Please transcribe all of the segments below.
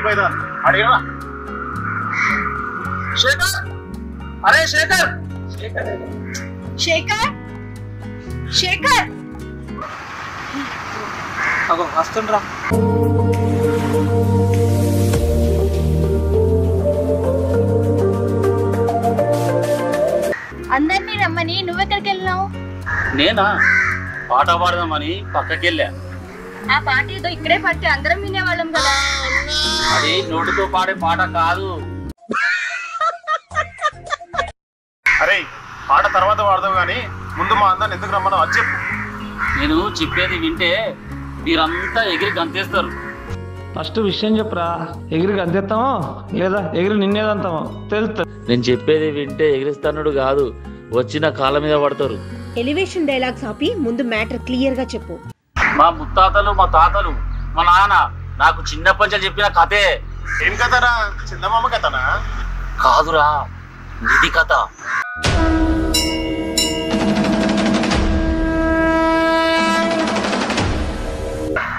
అయిపోయిందా అడిగినా శేఖర్ అరే శేఖర్ శేఖర్ శేఖర్ వస్తుండ్రా అందరినీ రమ్మని నువ్వెక్కడికి వెళ్ళినావు? నేనా పాట పాడదామని పక్కకెళ్ళా. ఆ పాట ఏదో ఇక్కడే పడితే అందరం వినేవాళ్ళం కదా. అది నోటితో పాడే పాట కాదు. అరే పాట తర్వాత పాడదాం కానీ ముందు మా అందరిని ఎందుకు రమ్మన్నావు అది చెప్పు. నేను చెప్పేది వింటే మీరంతా ఎగిరి గంతేస్తారు. ఫస్ట్ విషయం చెప్పురా, ఎగిరి గంతేస్తామో లేదా ఎగిరి నిన్నేదంతామో తెలుస్తుంది. నేను చెప్పేది వింటే ఎగిరిస్తానుడు కాదు, వచ్చిన కాళ్ళ మీద పడతారు. ఎలివేషన్ డైలాగ్స్ ఆపి ముందు మ్యాటర్ క్లియర్ గా చెప్పు. మా ముత్తాతలు మా తాతలు మా నాన్న నాకు చిన్నప్పటి నుంచి చెప్పిన కథే. ఏం కథరా? చిన్నమామ కథనా? కాదురా, నిధి కథ.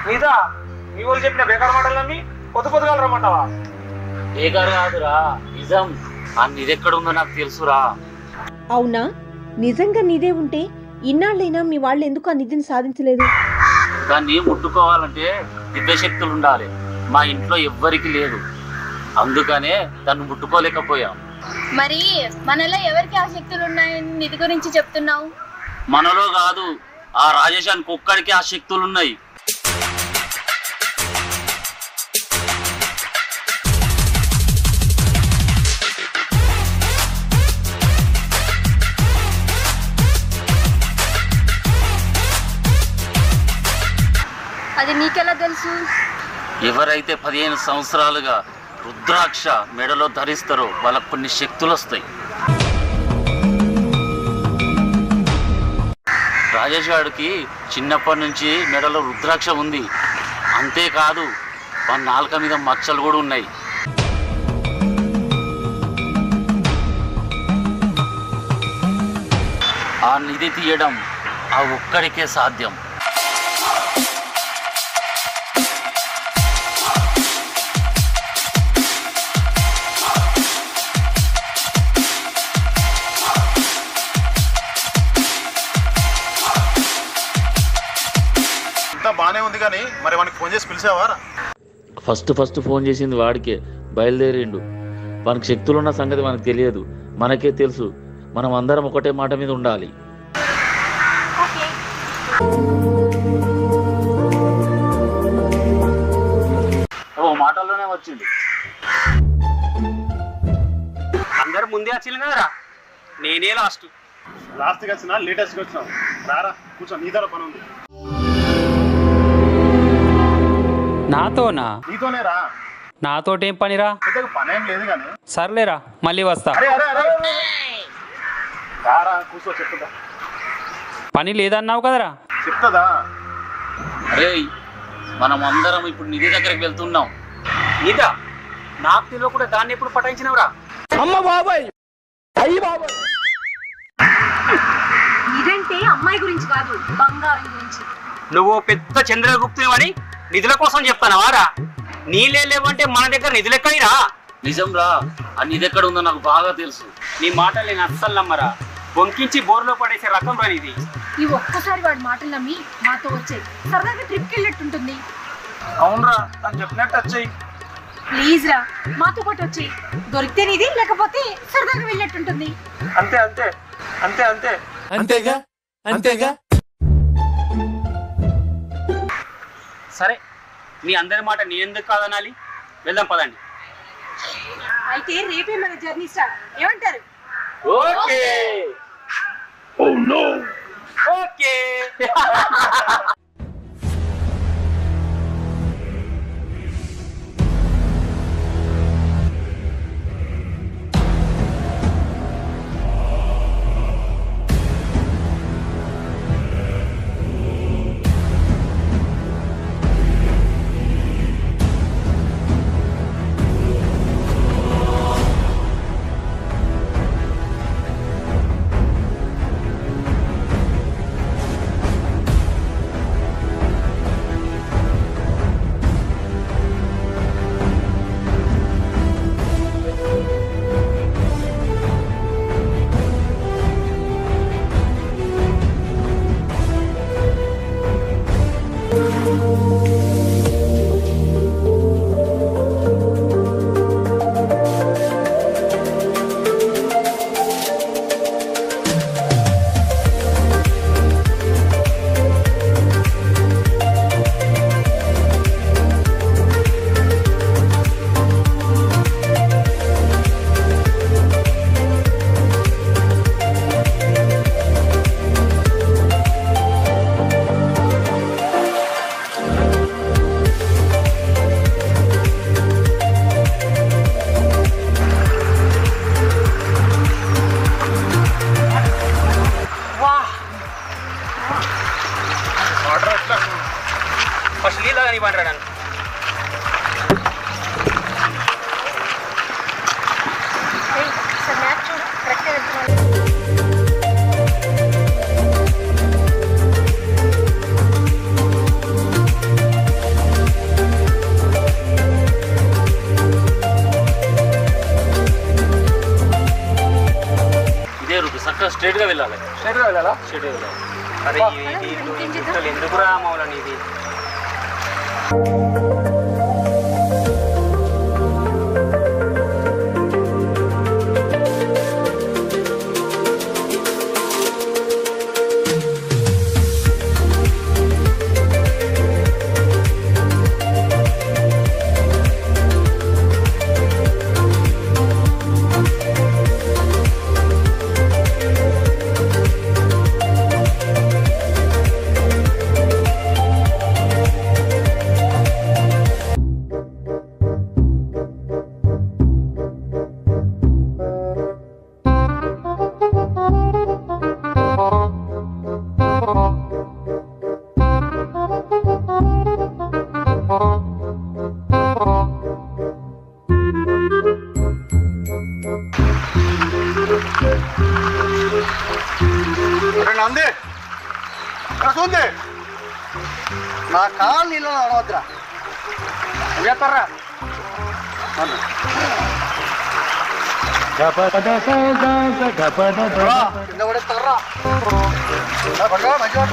నీదా మీ వాళ్ళు చెప్పిన బేకార్ మాటలన్నీ పొద్దుగా రమ్మంటావా? బేకారు కాదురా, నిజం. ఆ నిధి ఎక్కడ ఉందో నాకు తెలుసురా. అవునా? నిజంగా నిదే ఉంటే ఇన్నాళ్ళైనా మీ వాళ్ళు ఎందుకు ఆ నిధిని సాధించలేదు? దాన్ని ముట్టుకోవాలంటే దివ్యశక్తులు ఉండాలి. మా ఇంట్లో ఎవ్వరికి లేదు, అందుకనే దాన్ని ముట్టుకోలేకపోయాం. మరి మనలో ఎవరికి ఆ శక్తులు ఉన్నాయని నిధి గురించి చెప్తున్నావు? మనలో కాదు, ఆ రాజేశానికి ఒక్కడికి ఆ శక్తులు ఉన్నాయి. అది నీకెలా తెలుసు? ఎవరైతే 15 సంవత్సరాలుగా రుద్రాక్ష మెడలో ధరిస్తారో వాళ్ళకు కొన్ని శక్తులు వస్తాయి. రాజేష్ గారికి చిన్నప్పటి నుంచి మెడలో రుద్రాక్ష ఉంది. అంతేకాదు వాళ్ళ నాలుక మీద మచ్చలు కూడా ఉన్నాయి. ఆ నిధి తీయడం ఆ ఒక్కడికే సాధ్యం. బానే ఉంది కానీ మరి మనకి ఫోన్ చేసి పిలిచావా? ఫస్ట్ ఫోన్ చేసింది వాడికే. బయలుదేరిండు. మనకు శక్తులున్న సంగతి మనకు తెలియదు, మనకే తెలుసు. మనం అందరం ఒకటే మాట మీద ఉండాలి. ఓ మాటల్లోనే వచ్చింది. అందరు ముందే వచ్చింది కదరా, నేనే లాస్ట్కి వచ్చినా లేటెస్ట్గా వచ్చినావు. రారా కూర్చో, నీ దగ్గర పని ఉంది. నాతోనా? నీతోనే రా. నాతోటేం పనిరా? పని ఏం లేదు కానీ. సర్లేరా, మళ్ళీ వస్తా. రారా కూర్చో, చెప్తుందా. పని లేదన్నావు కదరా? చెప్తుందా? అరే మనం అందరం ఇప్పుడు నిధి దగ్గరికి వెళ్తున్నాం. నీదా? నాకు తెలియకుండా దాన్ని ఎప్పుడు పటాయించినవరా? అమ్మ బాబాయ్, అయ్యి బాబాయ్. ఇదంటే అమ్మాయి గురించి కాదు, బంగారం గురించి. నువ్వు పెద్ద చంద్రగుప్తుని నిధుల కోసం చెప్తానవారా? నీళ్ళే లేవంటే మన దగ్గర నిధులెక్కడిరా? నిజం రా, ఆ నిధి ఎక్కడ ఉందో నాకు బాగా తెలుసు. నీ మాటలు నేను అస్సలు నమ్మరా. బొంకించి బోర్లో పడేసే రకం రానిది. ఈ ఒక్కసారి వాడి మాటలు నమ్మి మాతో వచ్చేది, సరదాగా ట్రిప్కి వెళ్ళినట్టుంటుంది. అవునరా, తను చెప్పినట్టు వచ్చాయి. ప్లీజ్ రా, మాతో పాటు వచ్చి దొరికితే నీది, లేకపోతే సరదాగా వెళ్ళినట్టుంటుంది. అంతే అంతే అంతే అంతే అంతేగా అంతేగా. సరే, మీ అందరి మాట నేను ఎందుకు కాదనాలి? వెళ్దాం పదండి. అయితే రేపే మన జర్నీ స్టార్ట్, ఏమంటారు? ఓకే. ఓకే. స్ట్రైట్గా వెళ్ళాలి. స్ట్రైట్గా వెళ్ళాలా? స్ట్రైట్గా వెళ్ళాలి. అరే ఎందుకురా మౌలని ఇది? నంది చూంది నా కాలు నీళ్ళు అడవద్దురా చేస్తారా కింద పడేస్తారా మంచిగా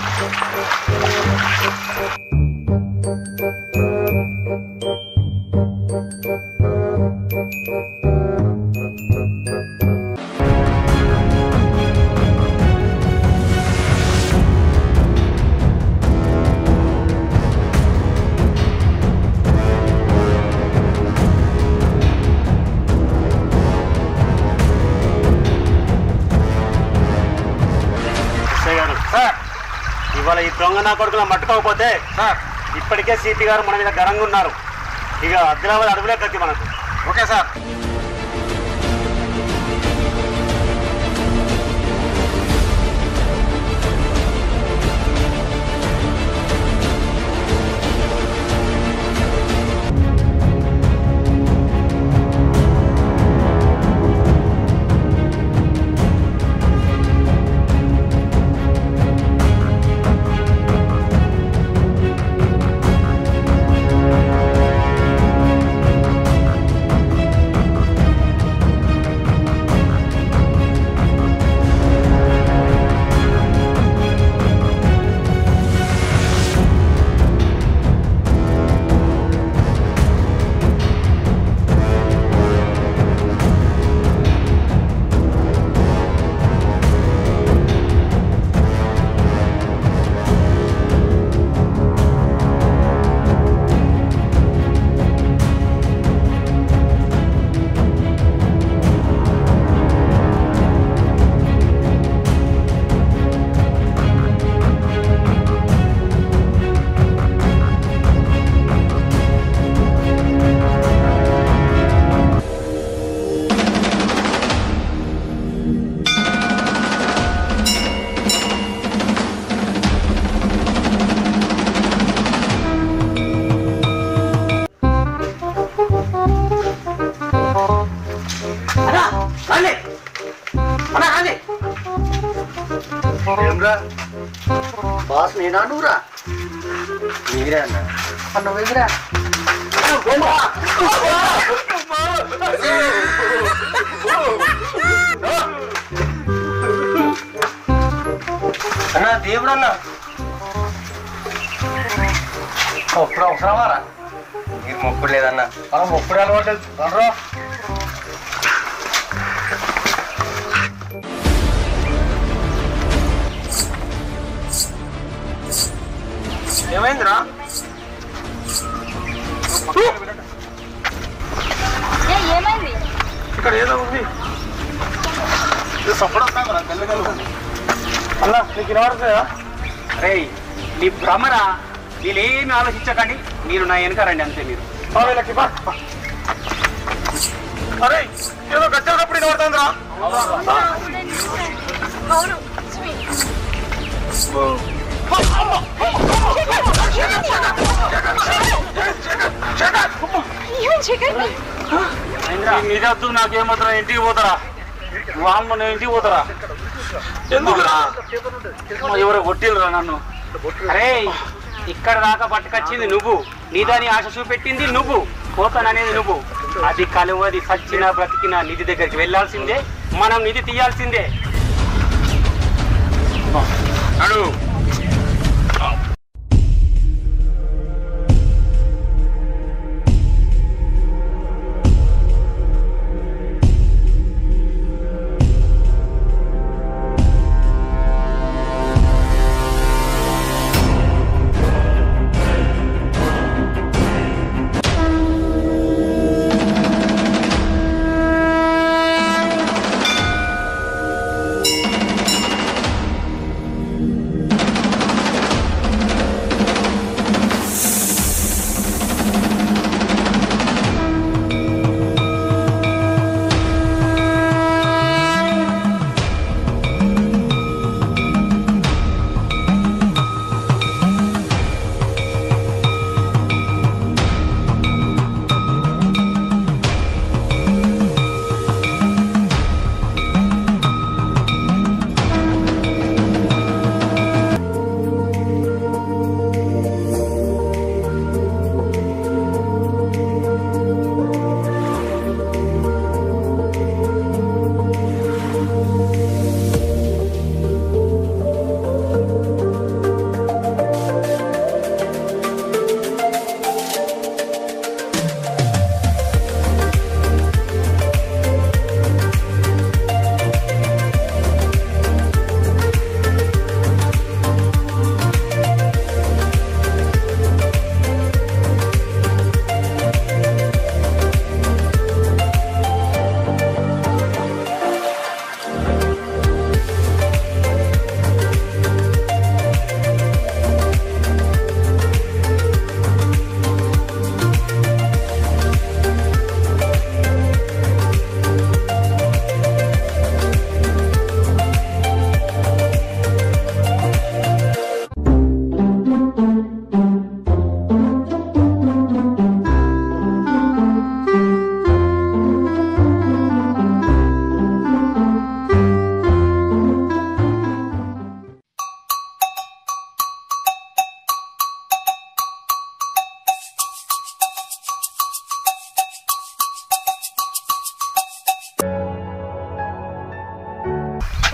ఇవాళ ఈ దొంగ నా కొడుకుల మట్టుకోకపోతే ఇప్పటికే సిపి గారు మన మీద గరంగా ఉన్నారు. ఇక ఆదిలాబాద్ అడుగులే గతి మనకు. Okay sir. బాస్ నేనా నువ్వురా? నీరే అన్న నువ్వు ఎదురా అన్నా దేవుడు అన్నా మొప్పుడు అవసరమారా? మీరు మొప్పుడు లేదన్నా. మనం మొప్పుడు అలవాట్లేదు. రండ్రా ఏమైందిరా? ఏమైంది? ఇక్కడ ఏదో ఉంది. సపోర్ట్ తెల్లగలు అన్నా నీకు వినబడుతుందా? అరే నీ భ్రమరా, వీళ్ళేమి ఆలోచించకండి, మీరు నా వెనక రండి అంతే. మీరు అరే ఏదో గచ్చేటప్పుడు వినబడుతుందిరా. నిజద్దు నాకేమాత్రం ఇంటికి పోతారా? వాళ్ళ నేను ఇంటికి పోతారా? ఎందుకురా? ఎవరో కొట్టిల్రా నన్ను. అరే ఇక్కడ దాకా పట్టుకొచ్చింది నువ్వు, నీదాని ఆశ చూపెట్టింది నువ్వు, పోతాననేది నువ్వు. అది కలువది సచ్చినా బ్రతికినా నిధి దగ్గరికి వెళ్లాల్సిందే, మనం నిధి తీయాల్సిందే. నడు.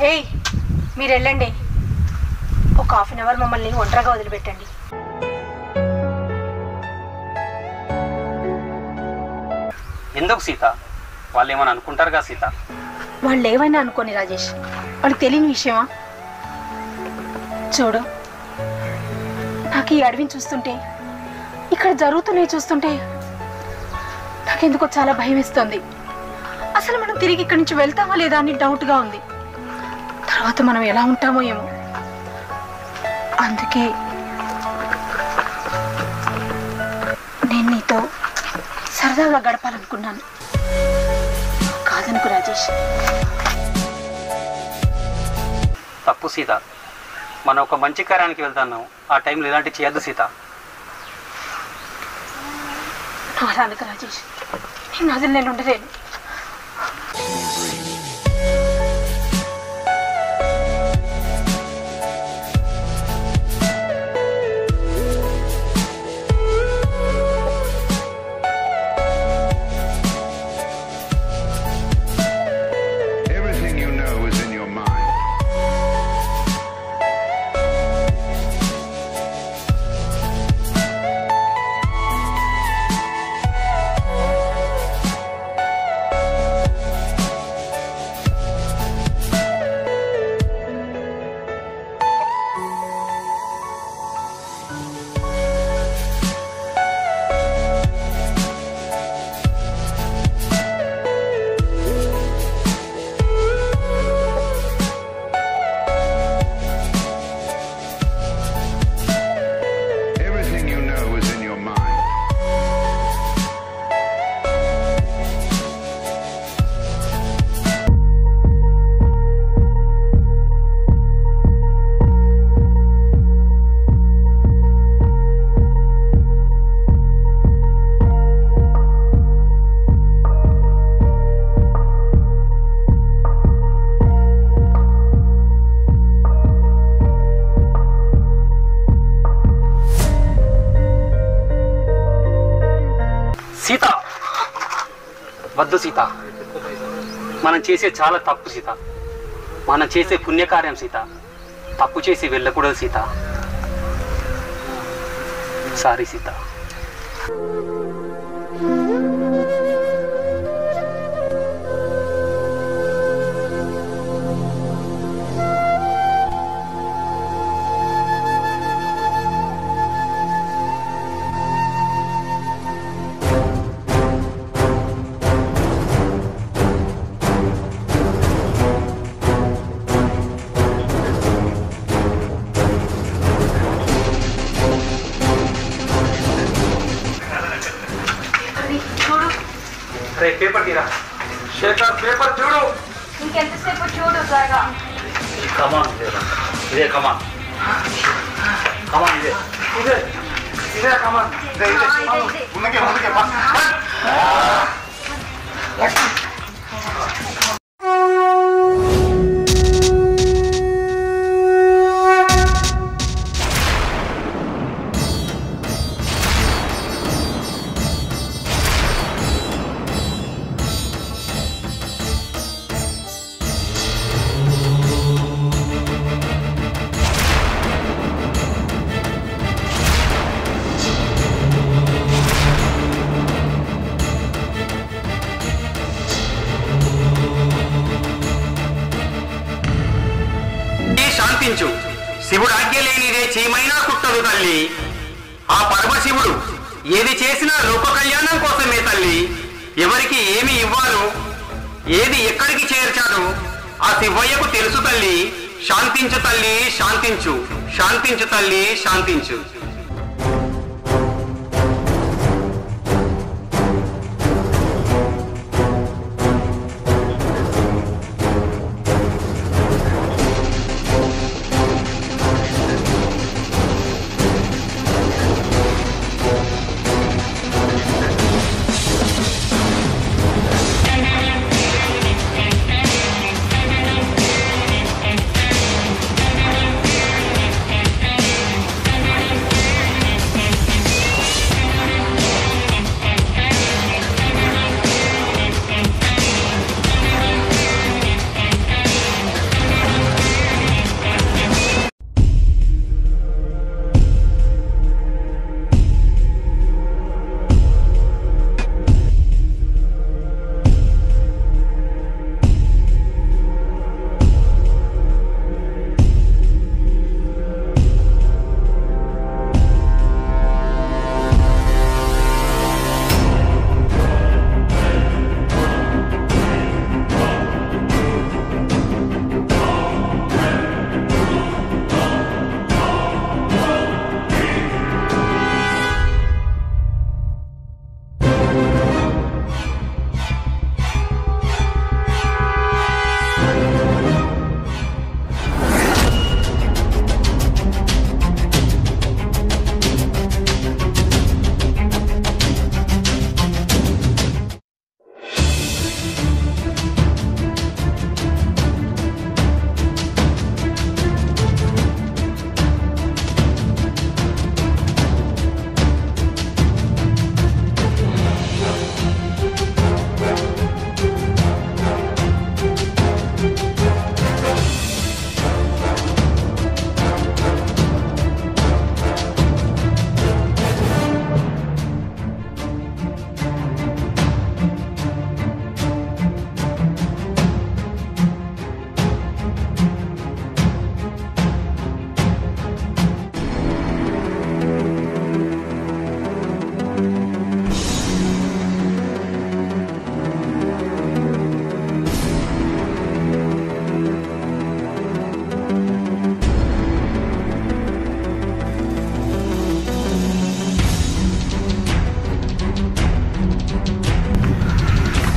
ఏయ్ మీరు వెళ్ళండి, ఒక హాఫ్ అన్ అవర్ మమ్మల్ని ఒంటరిగా వదిలిపెట్టండి. ఎందుకు సీత? వాళ్ళు ఏమని అనుకుంటారుగా సీత? వాళ్ళు ఏమైనా అనుకోని రాజేష్, వాళ్ళకి తెలియని విషయమా? చూడు, నాకు ఈ అడవిని చూస్తుంటే, ఇక్కడ జరుగుతున్నాయి చూస్తుంటే నాకెందుకో చాలా భయం వేస్తుంది. అసలు మనం తిరిగి ఇక్కడి నుంచి వెళ్తామా లేదా అని డౌట్గా ఉంది. తర్వాత మనం ఎలా ఉంటామో ఏమో. అందుకే నేను నీతో సరదాగా గడపాలనుకున్నాను. కాదనుకు రాజేష్. తప్పు సీత, మనం ఒక మంచి కార్యానికి వెళ్తున్నాం. ఆ టైంలో ఇలాంటివి చేయొద్దు సీత. అలా అనుకు రాజేష్, నేను అసలు నేను ఉండలేను. సీత వద్దు సీత, మనం చేసే చాలా తప్పు సీత. మనం చేసే పుణ్యకార్యం సీత. తప్పు చేసి వెళ్ళకూడదు సీత. సారీ సీత. పేపర్ తీరా. శేఖర్ పేపర్ చూడు. ఇంకెంతసేపు చూడు త్వరగా. కమాన్ ఇదే కమాన్ ఇదే ఇదే ఇదే కమాన్ ఇదే ముందుకే ముందుకే బా. శాంతించు. శివుడు ఆజ్ఞ లేనిదే చీమైనా కుట్టదు తల్లి. ఆ పరమశివుడు ఏది చేసినా లోక కళ్యాణం కోసమే తల్లి. ఎవరికి ఏమి ఇవ్వాలో, ఏది ఎక్కడికి చేర్చాడో ఆ శివయ్యకు తెలుసు తల్లి. శాంతించు తల్లి, శాంతించు. శాంతించు తల్లి, శాంతించు.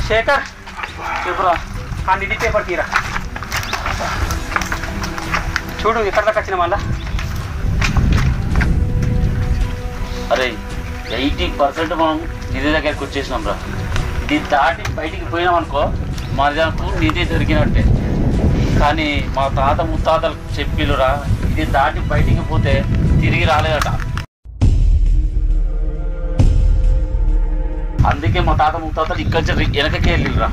శేఖర్ చెప్పురా. ఆ నిధి పేపర్ తీరా. చూడు ఎక్కడ దాకా వచ్చిన మళ్ళా. అరే 80% మనం నిధి దగ్గరికి వచ్చేసినాం రా. ఇది దాటి బయటికి పోయినాం అనుకో మనకు నిధి దొరికినట్టే. కానీ మా తాత ముత్తాతలు చెప్పిలురా, ఇది దాటి బయటికి పోతే తిరిగి రాలేదట. అందుకే మా తాత ముత్తాతలు ఇక్కడి వెనకకే వెళ్ళిరా.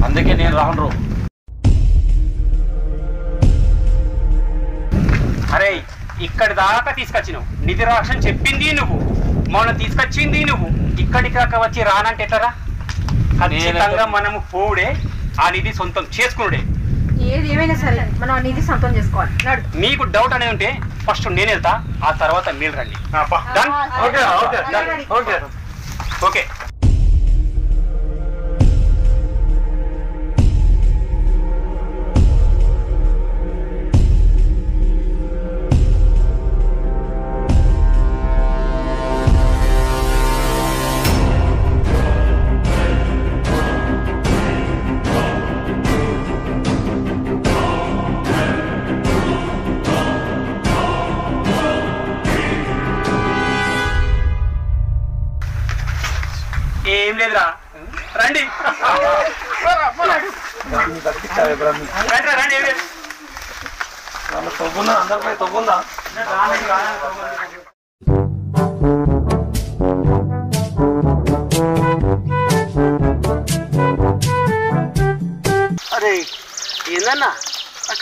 అందుకే నేను రాను. ఇక్కడి దాకా తీసుకొచ్చినావు, నిధి రాష్ట్రం చెప్పింది నువ్వు, మొన్న తీసుకొచ్చింది నువ్వు, ఇక్కడికి దాకా వచ్చి రానంటే ఎట్లరా? ఖచ్చితంగా మనము పోవుడే, ఆ నిధి సొంతం చేసుకున్నాడే. ఏది ఏమైనా సరే మనం ఆ నిధి సొంతం చేసుకోవాలి. మీకు డౌట్ అనేది ఉంటే ఫస్ట్ నేను వెళ్తా, ఆ తర్వాత మీరు రండి. Done? ఓకే. ఏం లేదురా, రండి రండి. అరే ఏందన్నా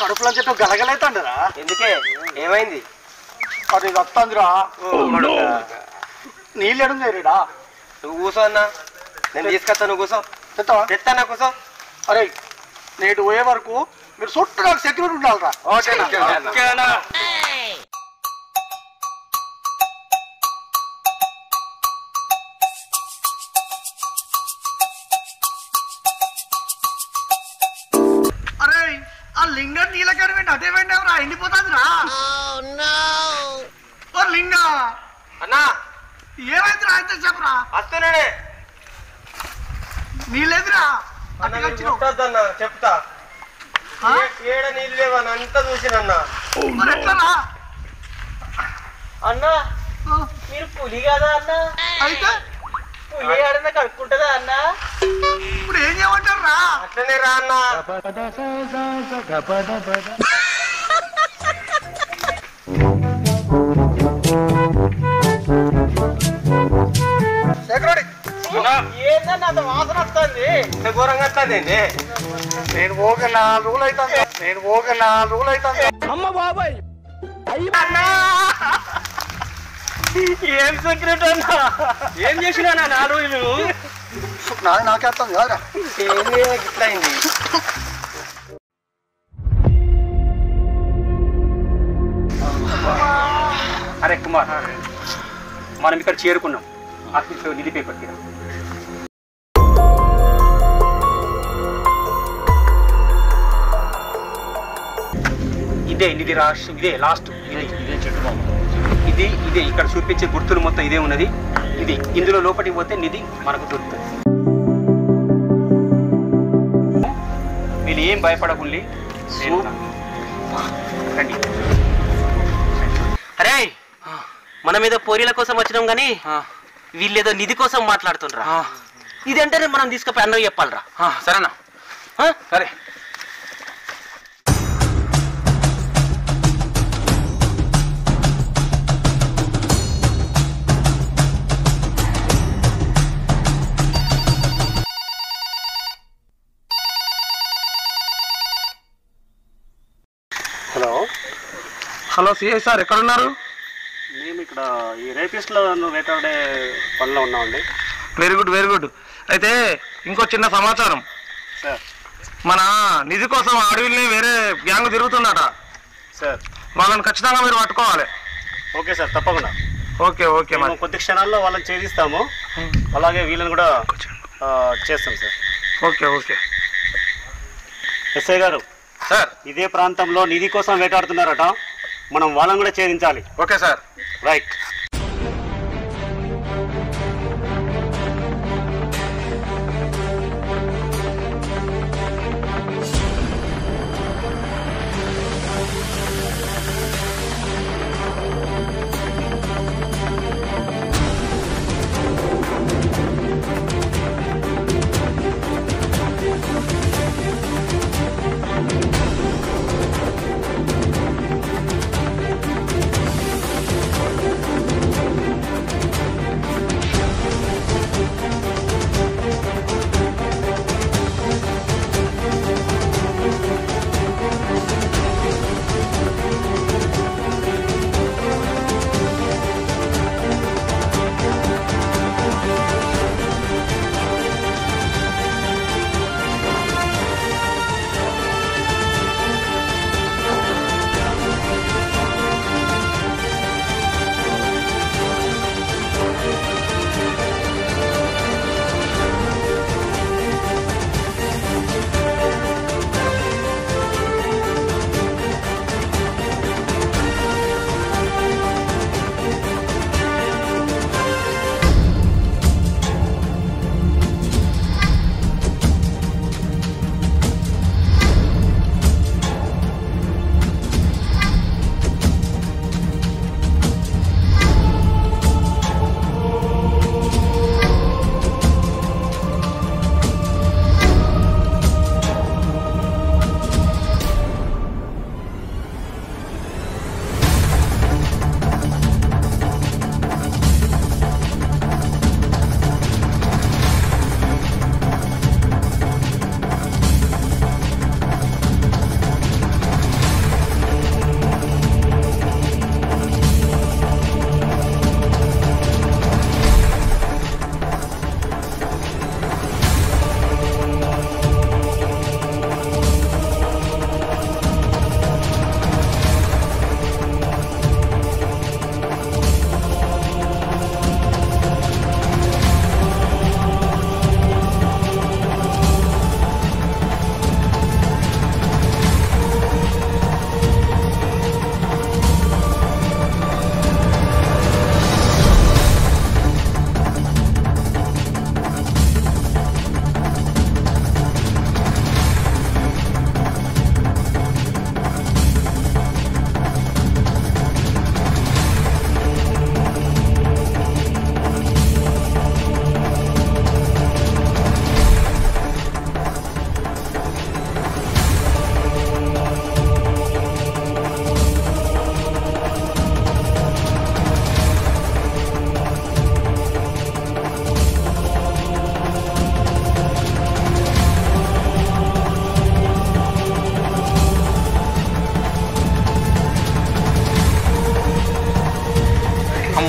కడుపులో చెట్టు గలగలైతుండరా? ఎందుకే ఏమైంది? అది వస్తుందిరా. నీళ్ళు ఎడుందేరా? నువ్వు కూర్చో అన్నా, నేను తీసుకొస్తా, నువ్వు కూర్చో. తెస్తానా కూర్చో. అరే నేటి పోయే వరకు మీరు చుట్టూ నాకు సెక్యూరిటీ ఉండాలరా. ఓకేనా? అరే ఆ లింగం నీళ్ళకాడ వెంట అదే వెంటరా ఎండిపోతుందిరా. ఓ లింగ అన్నా ఏమైందిరా అయితే చెప్పరా. వస్తున్నాడే. నీళ్ళేదిరా ముట్టొద్దన్నా, చెప్తా. ఏడ నీళ్ళు లేవని అంతా చూసినన్నా. మరి ఎట్లరా అన్నా మీరు పులి కదా అన్నా? అయితే పులి ఆడన కడుక్కుంటుందా అన్నా? ఇప్పుడు ఏం చేయమంటారా? అట్లనే రా అన్నా. ఏందన్నా అంత వాసన వస్తుంది? ఘోరంగా వస్తుంది. నేను పోగా 4 రోజులు అవుతుంది. అమ్మ బాబాయ్ ఏం సెక్రెట్ అన్నా? ఏం చేసినా 4 రోజులు? నాకే వస్తుంది కాదురా. ఇట్లా అయింది. అరే కుమార్, మనం ఇక్కడ చేరుకున్నాం. ఆఫీస్లో నిధి పేపర్ తీరా. ఇదే నిధి రాష్ట్రం, ఇదే లాస్ట్. ఇదే ఇక్కడ చూపించే గుర్తులు మొత్తం ఇదే ఉన్నది. ఇది ఇందులో లోపలికి పోతే నిధి మనకు దొరుకుతుంది. వీళ్ళు ఏం భయపడకుండా రండి. అరే మన మీద పోరీల కోసం వచ్చినాం గానీ వీళ్ళేదో నిధి కోసం మాట్లాడుతుండ్రా. ఇదంటే మనం తీసుకుపోయి అన్నవి చెప్పాలరా. సరేనా? సరే. హలో సిఐ సార్, ఎక్కడున్నారు? మేము ఇక్కడ ఈ రేపిస్ట్లో వేటాడే పనిలో ఉన్నామండి. Very good. అయితే ఇంకో చిన్న సమాచారం సార్. మన నిధి కోసం అడవిని వేరే గ్యాంగ్ తిరుగుతుందట సార్. వాళ్ళని ఖచ్చితంగా మీరు పట్టుకోవాలి. ఓకే సార్, తప్పకుండా. ఓకే మనం కొద్ది క్షణాల్లో వాళ్ళని ఛేదిస్తాము, అలాగే వీళ్ళని కూడా చేస్తాం సార్. ఓకే. ఎస్ఐ గారు సార్, ఇదే ప్రాంతంలో నిధి కోసం వేటాడుతున్నారట, మనం వాళ్ళని కూడా ఛేదించాలి. Okay sir. రైట్.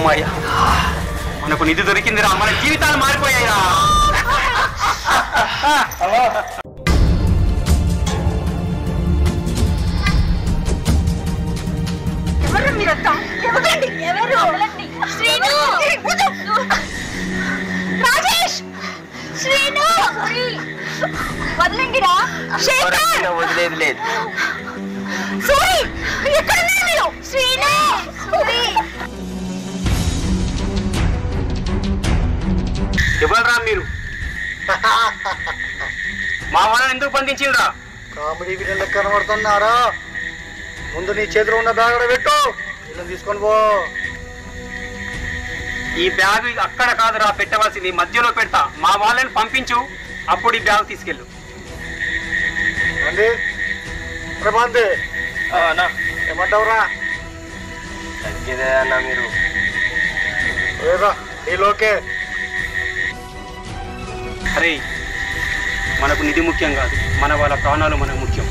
అమ్మాయ్యా, మనకు నిధి దొరికిందిరా, మన జీవితాలు మారిపోయాయిరా. ఎవరు మీరంతా? ఎవరండి? ఎవరు? శ్రీను! రాజేష్! శ్రీను! వదలండిరా. శేఖర్! వదిలేదు లేదు. సూరి! ఎక్కడున్నారు మీరు? శ్రీను! సూరి! ఎవరురా మీరు? మా వాళ్ళని ఎందుకు బంధించిండ్రా? కామెడీ వీళ్ళ లెక్క కనబడుతున్నారా? ముందు నీ చేతిలో ఉన్న బ్యాగ్ పెట్టు, వీళ్ళని తీసుకొని పో. ఈ బ్యాగ్ అక్కడ కాదురా పెట్టవలసింది, మధ్యలో పెడతా. మా వాళ్ళని పంపించు, అప్పుడు ఈ బ్యాగ్ తీసుకెళ్ళు. అండి ప్రమాందే ఏమంటావురా? అన్న మీరు నీలోకే. అరే, మనకు నిధి ముఖ్యం కాదు, మన వాళ్ళ ప్రాణాలు మనకు ముఖ్యం.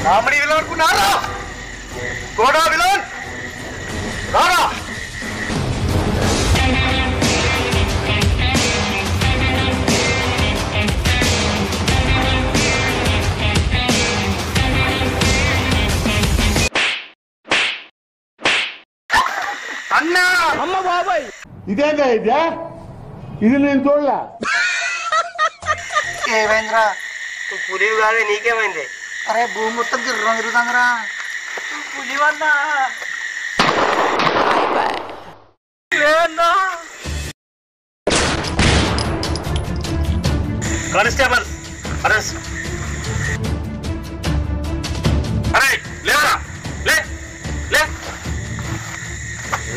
కామెడీ విలన్ అనుకున్నారా? గోడా విలన్ రారా. అన్నా! అమ్మ బాబాయ్, ఇదేందా ఇదే? ఇది నేను చూడలే. ఏమైందిరా? పులివి కాదే, నీకేమైంది? అరే భూమి మొత్తం తిరుగుతుందిరా. పులివన్నా కానిస్టేబుల్ అరెస్ట్. అరే లేవరా, లే లే.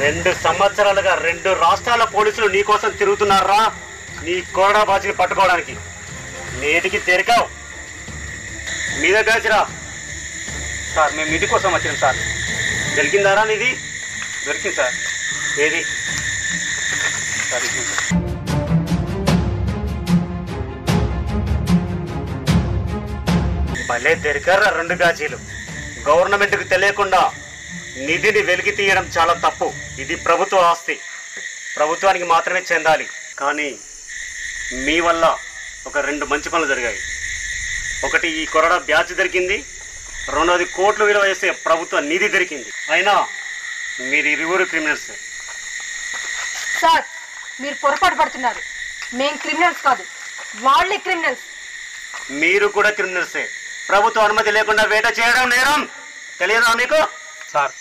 2 సంవత్సరాలుగా 2 రాష్ట్రాల పోలీసులు నీ కోసం తిరుగుతున్నారా, నీ కోరడా బాజీని పట్టుకోవడానికి. నేటికి తెరికావు. మీ దగ్గర వచ్చిరా సార్, మేము నిధి కోసం వచ్చినాం సార్. దొరికిందారా నిధి? దొరికింది సార్. ఏది సార్? భలే దొరికారా 2 గాజీలు. గవర్నమెంట్కి తెలియకుండా నిధిని వెలికి తీయడం చాలా తప్పు. ఇది ప్రభుత్వ ఆస్తి, ప్రభుత్వానికి మాత్రమే చెందాలి. కానీ మీ వల్ల ఒక 2 మంచి పనులు జరిగాయి. ఒకటి, ఈ కొరడా బ్యాచ్ దొరికింది. రెండోది, కోట్లు విలువ చేసే ప్రభుత్వ నిధి దొరికింది. అయినా మీరు ఇరువురు క్రిమినల్స్. సార్, మీరు పొరపాటు పడుతున్నారు. మేం క్రిమినల్స్ కాదు, వాళ్ళే క్రిమినల్స్. మీరు కూడా క్రిమినల్సే. ప్రభుత్వ అనుమతి లేకుండా వేట చేయడం నేరం. తెలియదా మీకు? సార్,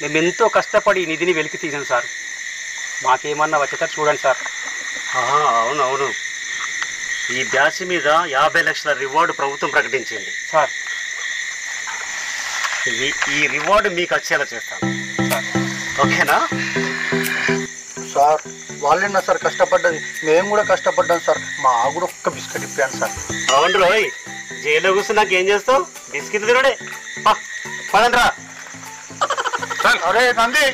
మేము ఎంతో కష్టపడి ఈ నిధిని వెలికి తీసాం సార్. మాకేమన్నా వచ్చేటట్టు చూడండి సార్. అవునవును, ఈ బ్యాచ్ మీద 50 లక్షల రివార్డు ప్రభుత్వం ప్రకటించింది సార్. ఈ రివార్డు మీకు వచ్చేలా చేస్తాను సార్. ఓకేనా సార్? వాళ్ళేనా సార్ కష్టపడ్డది? మేము కూడా కష్టపడ్డాం సార్. మా కూడా ఒక్క బిస్కెట్ ఇప్పాను సార్. అవును రోయ్, జైల్లో కూర్చున్నాక ఏం చేస్తావు? బిస్కెట్ తినడే. పదండి రా. అరే నంది,